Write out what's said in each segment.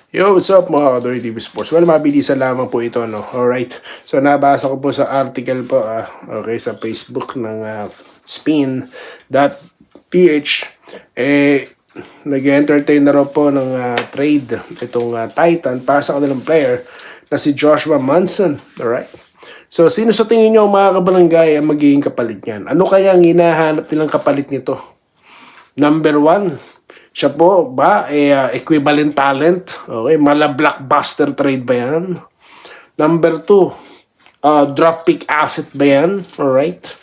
Yo, what's up mga Kadoy TV Sports? Well, mabilisan lamang po ito, no? Alright. So, nabasa ko po sa article po, okay, sa Facebook ng spin.ph. Nag-entertain na raw po ng trade itong Titan para sa kanilang player na si Joshua Manson. Alright. So, sino sa tingin nyo mga kabarangay ang magiging kapalit niyan? Ano kaya ang hinahanap nilang kapalit nito? Number 1, siya po ba equivalent talent? Okay, mala blockbuster trade ba yan? Number 2, drop pick asset ba yan? Alright.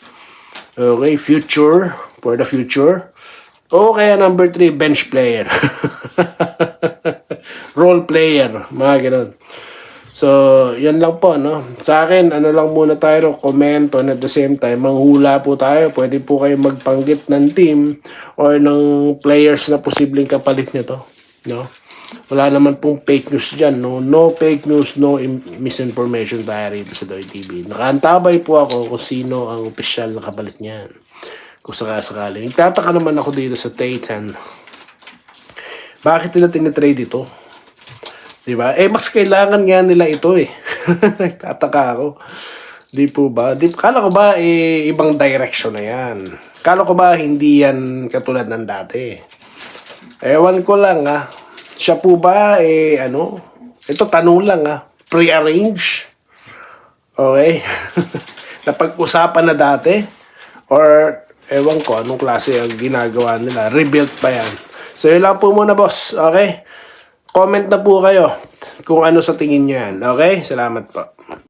Okay, future, for the future. O kaya number 3, bench player. Role player, mga ganun. So, yan lang po, no? Sa akin, ano lang muna tayo, comment on at the same time, manghula po tayo. Pwede po kayo magpanggit ng team or ng players na posibleng kapalit nito, no? Wala naman pong fake news dyan, no? No fake news, no misinformation tayo rito sa Doy TV. Nakaantabay po ako kung sino ang opisyal na kapalit niyan. Kung sakasakali. Nagtataka naman ako dito sa Titan. Bakit nila tinitrade ito? Diba? Mas kailangan nga nila ito eh. Nagtataka ako. Di po ba? Kala ko ba ibang direction na yan? Kala ko ba hindi yan katulad ng dati? Ewan ko lang Siya po ba ito tanong lang pre-arrange? Okay? Napag-usapan na dati? Or ewan ko anong klase ang ginagawa nila? Rebuilt pa yan? So yun lang po muna boss. Okay? Comment na po kayo kung ano sa tingin nyo yan. Okay? Salamat po.